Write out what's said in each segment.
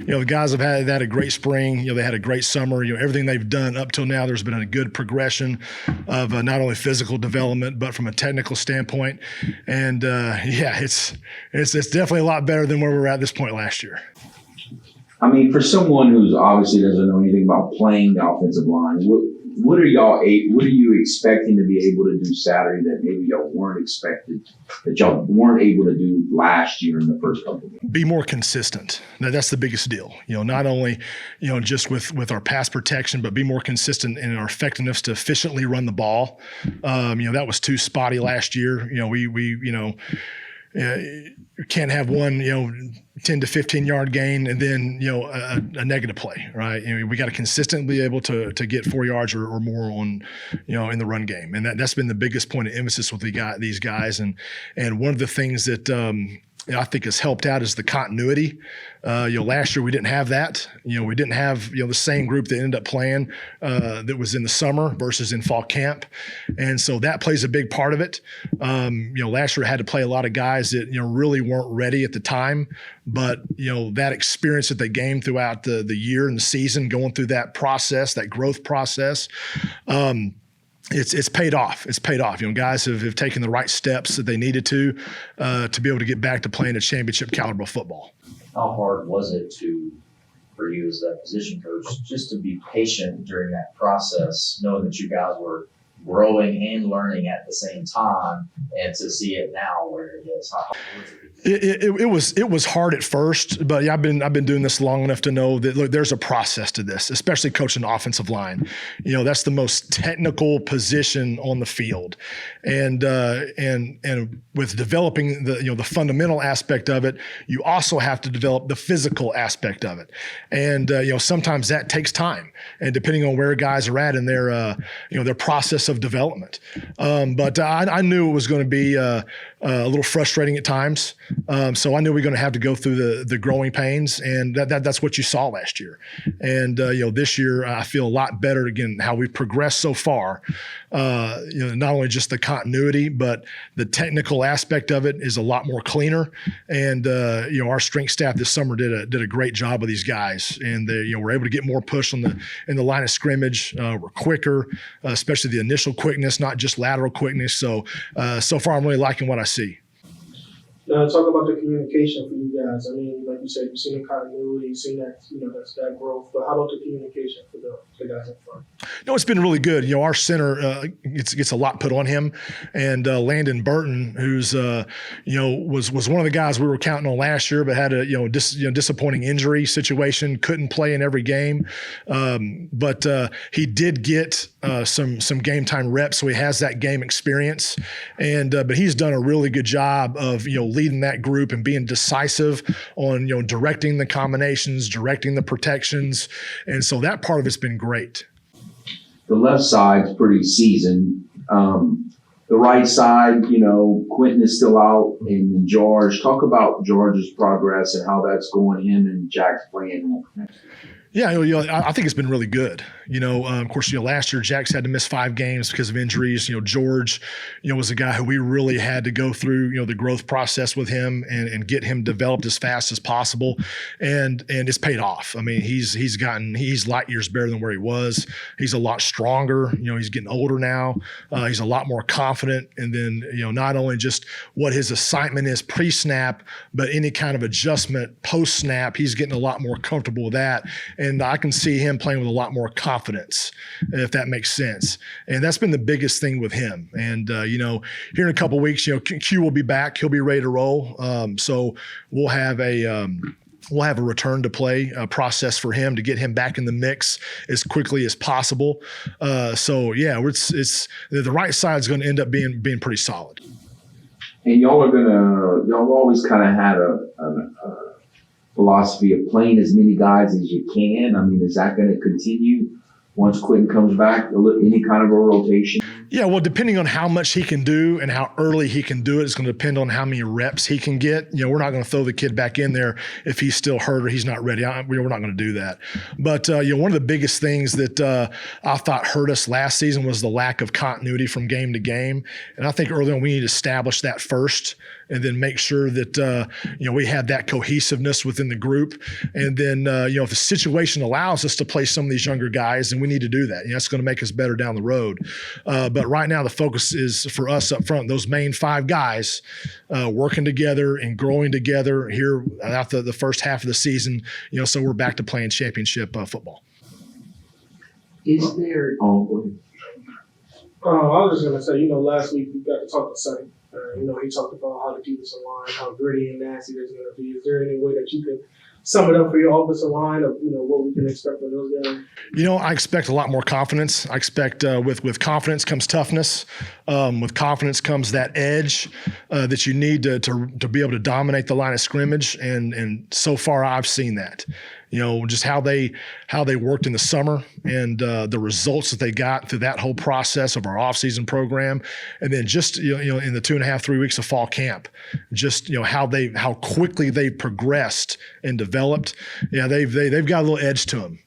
the guys have had a great spring. They had a great summer. Everything they've done up till now, there's been a good progression of not only physical development but from a technical standpoint. And it's definitely a lot better than where we were at this point last year. I mean, for someone who's obviously doesn't know anything about playing the offensive line, what are you expecting to be able to do Saturday that maybe y'all weren't able to do last year in the first couple of games? Be more consistent. Now, that's the biggest deal. Not only just with our pass protection, but be more consistent in our effectiveness to efficiently run the ball. That was too spotty last year. You can't have one 10 to 15 yard gain and then a negative play, right? We got to consistently be able to get 4 yards or more on in the run game, and that's been the biggest point of emphasis with these guys. And one of the things that I think has helped out is the continuity. Last year we didn't have that. We didn't have the same group that ended up playing that was in the summer versus in fall camp, and so that plays a big part of it. Last year I had to play a lot of guys that really weren't ready at the time, but that experience that they gained throughout the year and the season, going through that process, that growth process. It's paid off. It's paid off. Guys have taken the right steps that they needed to be able to get back to playing a championship caliber football. How hard was it for you as that position coach just to be patient during that process, knowing that you guys were growing and learning at the same time, and to see it now where it is? How hard was it? It was hard at first, but I've been doing this long enough to know that look, there's a process to this, especially coaching the offensive line. That's the most technical position on the field, and with developing the fundamental aspect of it, you also have to develop the physical aspect of it, and sometimes that takes time, and depending on where guys are at in their process of development. But I knew it was going to be a little frustrating at times. So I knew we were going to have to go through the growing pains, and that's what you saw last year. And this year I feel a lot better again how we've progressed so far. Not only just the continuity, but the technical aspect of it is a lot more cleaner. And our strength staff this summer did a great job with these guys, and we're able to get more push in the line of scrimmage. We're quicker, especially the initial quickness, not just lateral quickness. So far I'm really liking what I see. Now, talk about the communication for you guys. I mean, like you said, you've seen the continuity, you've seen that, that's that growth. But how about the communication for the guys up front? It's been really good. Our center gets a lot put on him, and Landon Burton, who's was one of the guys we were counting on last year, but had a disappointing injury situation, couldn't play in every game, but he did get some game time reps, so he has that game experience, and but he's done a really good job of leading that group and being decisive on directing the combinations, directing the protections, and so that part of it's been great. The left side's pretty seasoned. The right side, Quentin is still out, and George. Talk about George's progress and how that's going. Him and Jack's playing next year. Yeah, I think it's been really good. Of course, last year Jax had to miss 5 games because of injuries. George, was a guy who we really had to go through, the growth process with him and get him developed as fast as possible. And it's paid off. I mean, he's light years better than where he was. He's a lot stronger. He's getting older now. He's a lot more confident. And then, not only just what his assignment is pre-snap, but any kind of adjustment post-snap, he's getting a lot more comfortable with that. And I can see him playing with a lot more confidence, if that makes sense. And that's been the biggest thing with him. And, here in a couple of weeks, Q will be back. He'll be ready to roll. So we'll have a return to play process for him to get him back in the mix as quickly as possible. It's the right side is going to end up being pretty solid. And y'all always kind of had a philosophy of playing as many guys as you can. I mean, is that going to continue once Quentin comes back? Any kind of a rotation? Yeah, well, depending on how much he can do and how early he can do it, it's going to depend on how many reps he can get. We're not going to throw the kid back in there if he's still hurt or he's not ready. We're not going to do that. But one of the biggest things that I thought hurt us last season was the lack of continuity from game to game. And I think early on we need to establish that first. and then make sure that, we have that cohesiveness within the group. And then, if the situation allows us to play some of these younger guys, then we need to do that. That's going to make us better down the road. But right now the focus is for us up front, those main 5 guys working together and growing together here after the first half of the season, so we're back to playing championship football. Is there? I was just gonna say, last week we got to talk to Sonny. He talked about how the defensive line, how gritty and nasty it's gonna be. Is there any way that you could sum it up for your offensive line of what we can expect from those guys? I expect a lot more confidence. I expect with confidence comes toughness. With confidence comes that edge that you need to be able to dominate the line of scrimmage. And so far I've seen that. Just how they worked in the summer and the results that they got through that whole process of our offseason program, and then just in the 2.5-3 weeks of fall camp, just how quickly they progressed and developed. They've got a little edge to them.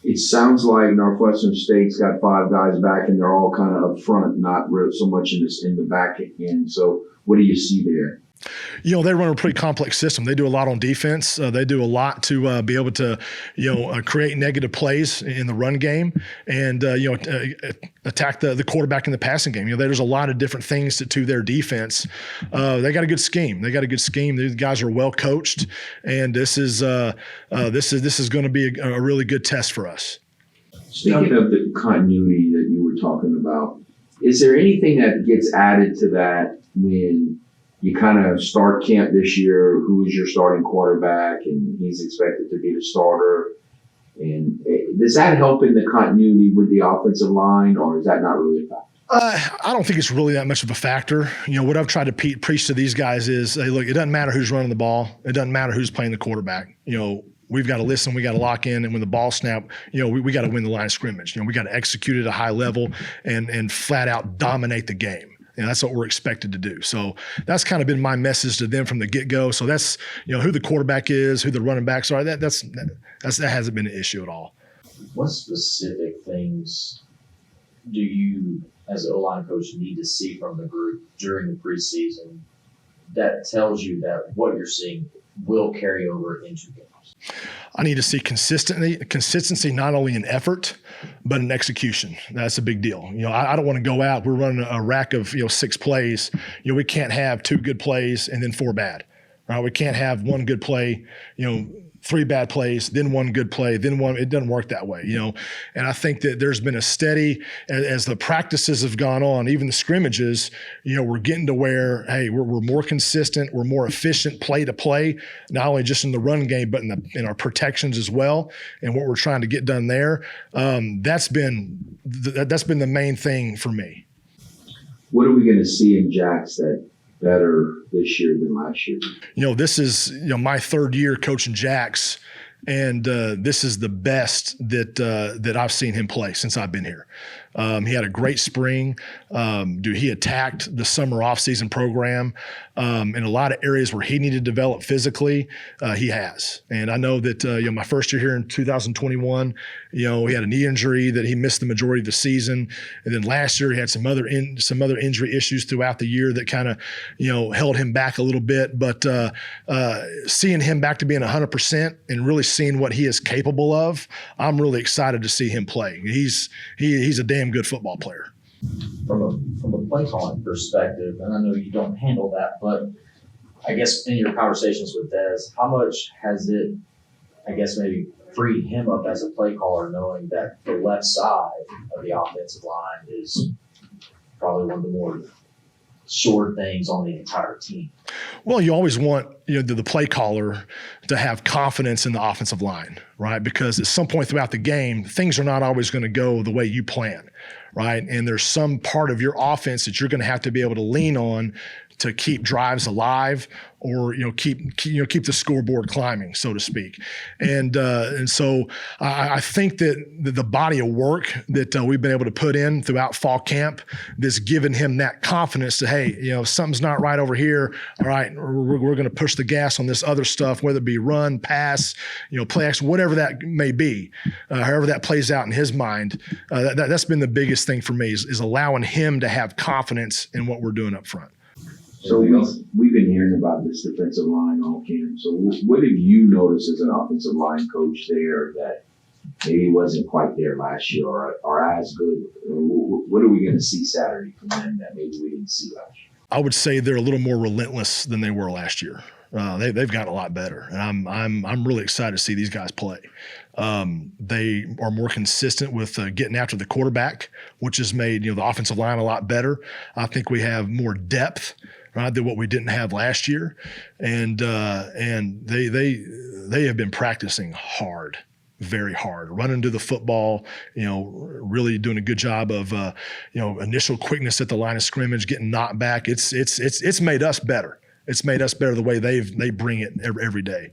It sounds like Northwestern State's got 5 guys back, and they're all kind of up front, not so much in the back end. So what do you see there? They run a pretty complex system. They do a lot on defense. They do a lot to be able to, create negative plays in the run game and, attack the quarterback in the passing game. There's a lot of different things to their defense. They got a good scheme. These guys are well coached, and this is going to be a really good test for us. Speaking of the continuity that you were talking about, is there anything that gets added to that when you kind of start camp this year? Who is your starting quarterback, and he's expected to be the starter? And does that help in the continuity with the offensive line, or is that not really a factor? I don't think it's really that much of a factor. What I've tried to preach to these guys is, hey, look, it doesn't matter who's running the ball. It doesn't matter who's playing the quarterback. We've got to listen. We got to lock in. And when the ball snap, we got to win the line of scrimmage. We got to execute at a high level and flat out dominate the game. That's what we're expected to do. So that's kind of been my message to them from the get-go. So that's, who the quarterback is, who the running backs are. That hasn't been an issue at all. What specific things do you, as an O-line coach, need to see from the group during the preseason that tells you that what you're seeing will carry over into games? I need to see consistency, not only in effort, but in execution. That's a big deal. I don't want to go out. We're running a rack of 6 plays. We can't have 2 good plays and then 4 bad. Right? We can't have 1 good play, 3 bad plays, then 1 good play, then 1. It doesn't work that way, And I think that there's been a steady, as the practices have gone on, even the scrimmages, we're getting to where, hey, we're more consistent, we're more efficient play to play, not only just in the run game, but in our protections as well, and what we're trying to get done there. That's been the main thing for me. What are we going to see in Jax that better this year than last year? This is my 3rd year coaching Jax, and this is the best that I've seen him play since I've been here. He had a great spring. He attacked the summer off-season program in a lot of areas where he needed to develop physically. He has, and I know that my first year here in 2021, he had a knee injury that he missed the majority of the season, and then last year he had some other injury issues throughout the year that kind of held him back a little bit. But seeing him back to being 100% and really seeing what he is capable of, I'm really excited to see him play. He's a damn good football player. From a play calling perspective, and I know you don't handle that, but I guess in your conversations with Des, how much has it, I guess, maybe freed him up as a play caller, knowing that the left side of the offensive line is probably one of the more sure things on the entire team? Well, you always want the play caller to have confidence in the offensive line, right? Because at some point throughout the game, things are not always going to go the way you plan, right? And there's some part of your offense that you're going to have to be able to lean on to keep drives alive, or keep the scoreboard climbing, so to speak. And so I think that the body of work that we've been able to put in throughout fall camp that's given him that confidence to, hey, if something's not right over here, all right, we're going to push the gas on this other stuff, whether it be run, pass, play action, whatever that may be, however that plays out in his mind. That's been the biggest thing for me is allowing him to have confidence in what we're doing up front. So we've been hearing about this defensive line all camp. So what have you noticed as an offensive line coach there that maybe wasn't quite there last year or as good? What are we going to see Saturday from them that maybe we didn't see last year? I would say they're a little more relentless than they were last year. They've gotten a lot better, and I'm really excited to see these guys play. They are more consistent with getting after the quarterback, which has made the offensive line a lot better. I think we have more depth, right, than what we didn't have last year, and they have been practicing hard. Very hard, running to the football, really doing a good job of, initial quickness at the line of scrimmage, getting knocked back. It's made us better. It's made us better the way they bring it every day.